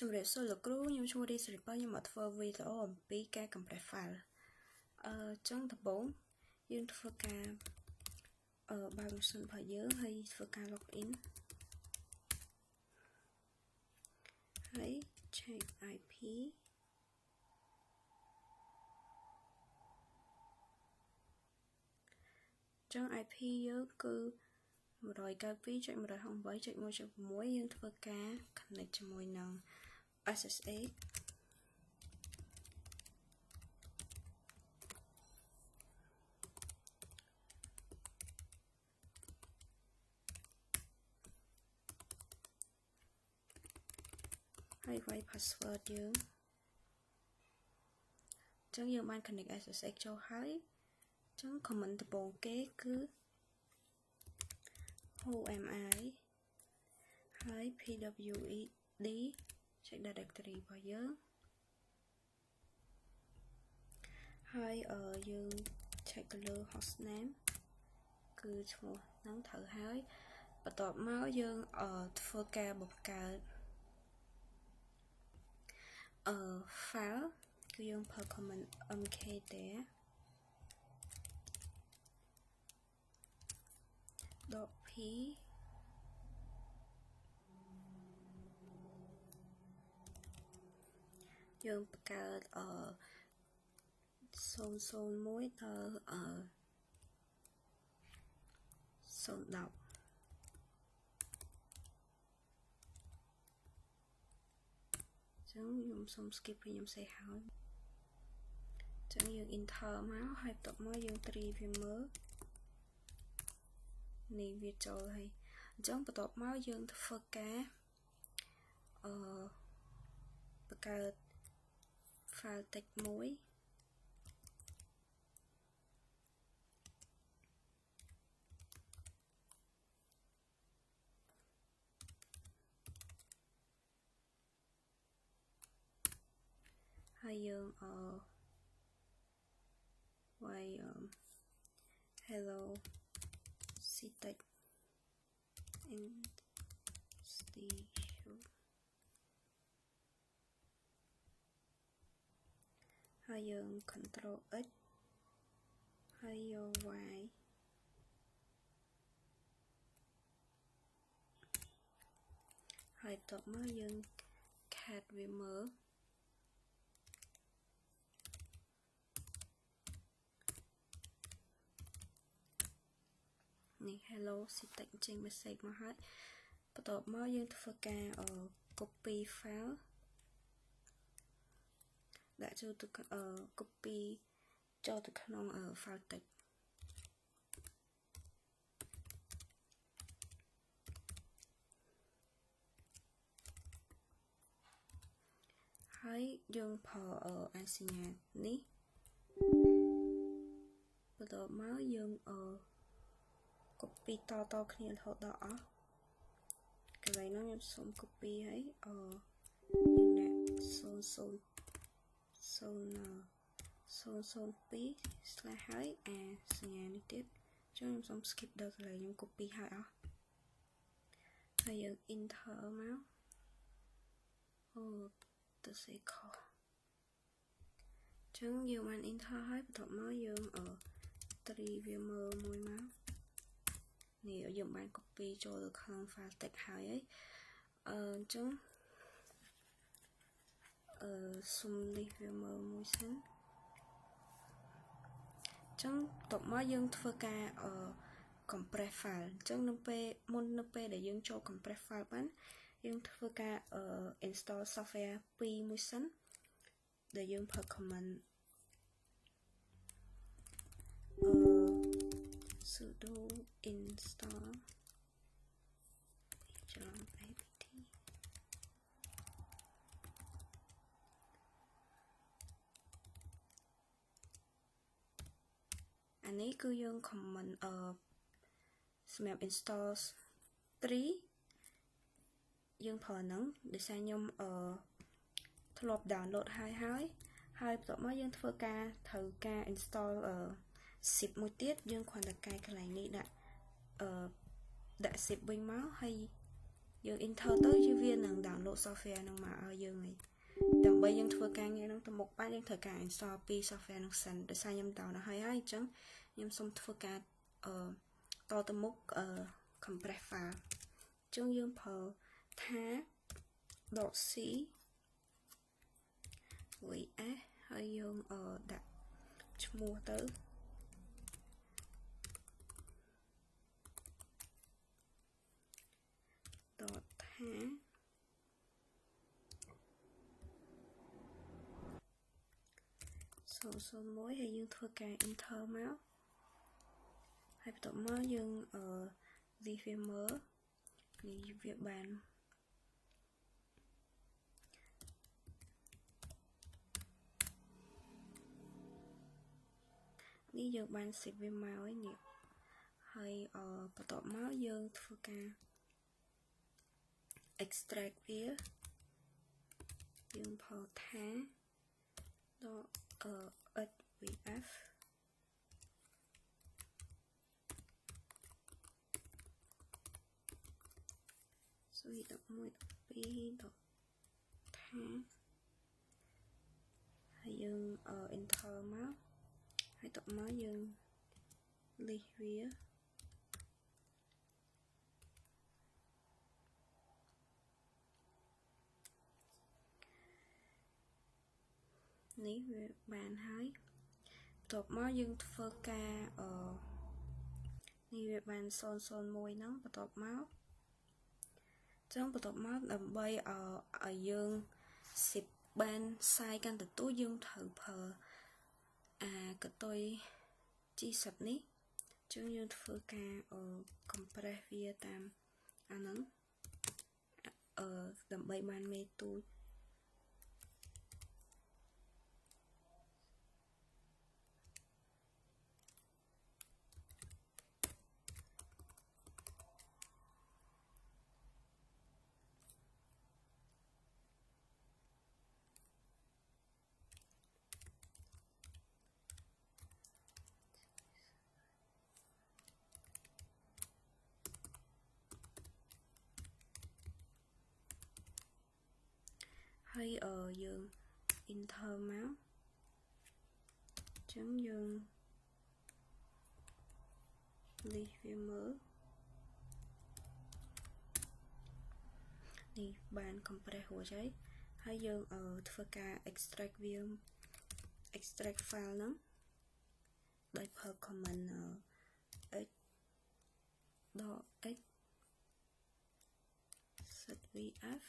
Trongរៀបសួរលោកគ្រូខ្ញុំឈ្មោះរីស្រីប៉ខ្ញុំមកធ្វើវីដេអូអំពីការ compress file ចុងដំបូងយើងធ្វើការបើក machine របស់យើងហើយធ្វើការ login ហើយ check IP ចុង IP យើងគឺ 192.168.1.6 យើងធ្វើការ connect ជាមួយនឹង SSH ហើយវាយ password យើងអញ្ចឹងយើងបាន connect SSH ចូលហើយអញ្ចឹង comment ដំបូងគេគឺ who am I ហើយ pwed check directory របស់យើងហើយយើង check ទៅលើ hostname គឺឈ្មោះហ្នឹងត្រូវហើយបន្ទាប់មកយើងធ្វើការបង្កើត file គឺយើងប្រើ command mkdir .p យើងបង្កើត001ដល់010ចឹងខ្ញុំសុំ skip ពីខ្ញុំសេហើយចឹងយើង enter មកហើយបន្ទាប់មកយើងត្រីវាមើលនេះវាចូលហើយអញ្ចឹងបន្ទាប់មកយើងធ្វើការបង្កើត file text មួយហើយយើងវាយ hello ctext institution ហើយយើង control x ហើយយក y ហើយបន្ទាប់មកយើង cat វាមើលនេះ hello ctext ចេញ message មកហើយបន្ទាប់មកយើងធ្វើការ copy file ដាក់ចូលទៅ copy ចូលទៅក្នុង file text ហើយយើងប្រើអាសញ្ញានេះបន្ទាប់មកយើង copy តគ្នារហូតដល់អស់កន្លែងហ្នឹងខ្ញុំសូម copy ហើយយើងដាក់002/ហើយអាសញ្ញានេះទៀតចុះខ្ញុំសូម skip ដល់កន្លែងខ្ញុំ copy ហើយអស់ហើយយើង enter មកទៅសេខុសចឹងយើងបាន enter ហើយបន្ទាប់មកយើងត្រីវាមើលមួយមកនេះយើងបាន copy ចូលទៅក្នុង file text ហើយអញ្ចឹងសុំនេះវាមើលមួយសិនអញ្ចឹងបន្ទាប់មកយើងធ្វើការ compress file អញ្ចឹងនៅពេលដែលយើងចូល compress file បានយើងធ្វើការ install software 2មួយសិនដែលយើងប្រើ command sudo install apt អានេះគឺយើង command សម្រាប់ install 3យើងប្រើហ្នឹងដោយសារខ្ញុំធ្លាប់ download ហើយបន្ទាប់មកយើងធ្វើការត្រូវការ install zip មួយទៀតយើងគ្រាន់តែកែកន្លែងនេះដាក់zip វិញមកហើយ យើង enter ទៅយើងវានឹង download software នឹងមកឲ្យយើងហើយដើម្បីយើងធ្វើការងារនឹងទៅមុខបានយើងត្រូវការ install ពី software នឹងសិនដោយសារខ្ញុំ download ហើយអញ្ចឹងខ្ញុំសូមធ្វើការតទៅមុខcompress file អញ្ចឹងយើងប្រើថា .c vs ហើយយើងដាក់ឈ្មោះទៅតថា001ហើយយើងធ្វើការ enter មកហើយបន្ទាប់មកយើងនេះវាមើលនេះវាបាននេះយើងបាន save វាមកហើយនេះហើយបន្ទាប់មកយើងធ្វើការ extract វាយើងប្រើថា .hvf 11 12ថាហើយយើង enter មកហើយតមកយើង list វានេះវាបានហើយបន្ទាប់មកយើងធ្វើការនេះវាបាន001ហ្នឹងបន្ទាប់មកចឹងបន្ទាប់មកដើម្បីឲ្យយើង zip បានសាយកាន់ទទួលយើងត្រូវប្រើកតុយ G10 នេះចឹងយើងធ្វើការ compress វាតាមអាហ្នឹងដើម្បីបានមេទូចហើយយើង enter មកចឹងយើង list វាមើលនេះបាន compress រួចហើយយើងធ្វើការ extract វា extract file ហ្នឹងដោយប្រើ command x.x .svf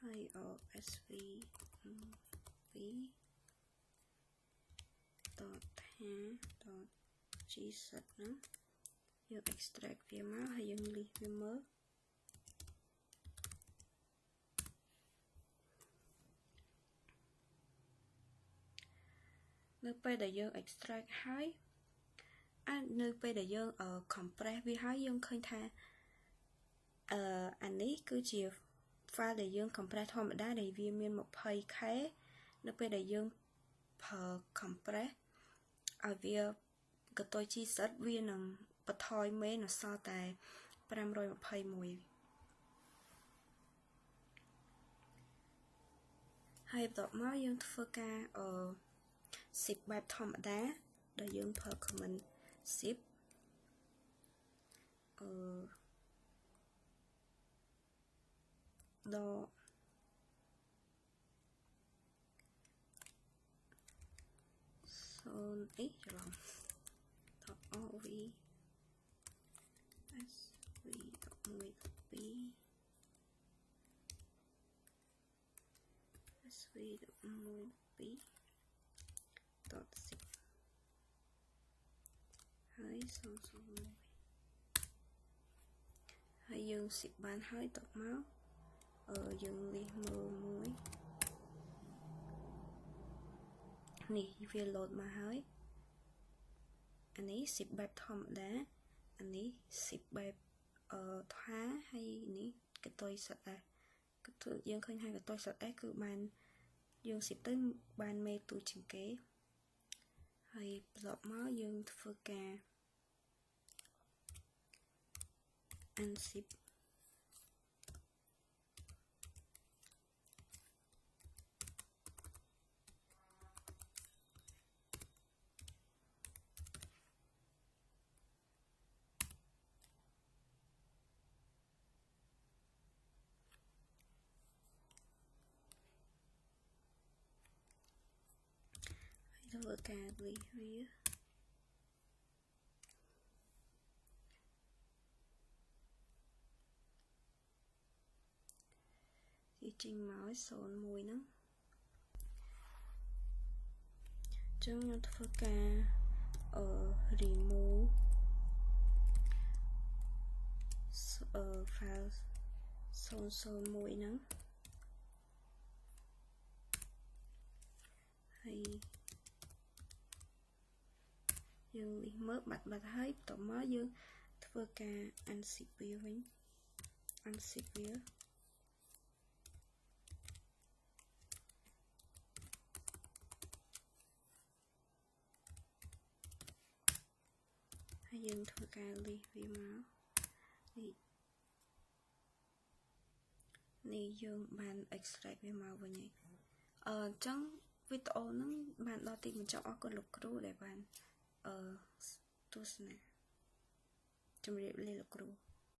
ហើយ svv ថា .g10 ហ្នឹងយើង extract វាមកហើយយើង list វាមើលនៅពេលដែលយើង extract ហើយនៅពេលដែលយើងcompress វាហើយយើងឃើញថាអានេះគឺជា file ដែលយើង compress ធម្មតាដែលវាមាន 20k នៅពេលដែលយើងប្រើ compress ឲ្យវាកតុយ G10 វានឹងបន្ថយមេនៅសល់តែ521ហើយបន្ទាប់មកយើងធ្វើការ zip បែបធម្មតាដែលយើងប្រើ command zip ដល់0អីច្រឡំដល់ OV SV 11 SV 11 .zip ហើយ001ហើយយើង zip បានហើយតមកយើង list មើលមួយនេះវា load មកហើយអានេះ zip បែបធម្មតាអានេះ zip បែបថាហើយនេះកតុយ ZS គឺយើងឃើញហើយកតុយ ZS គឺបានយើង zip ទៅបានមេទូជាងគេហើយបន្ទាប់មកយើងធ្វើការ unzip vừa cả review thì trình máu sồn mùi nữa chúng nó thưa cả ở remove ở file sồn mùi nữa hay dương mới bật thấy tổ mới dương thưa cả unzip với unzip hay dương thưa cả review máu này dương bàn extract với màu vào nhỉ chẳng video nó bạn đo tìm mình cho con lục cru để bạn tu sna trong liệt lục cru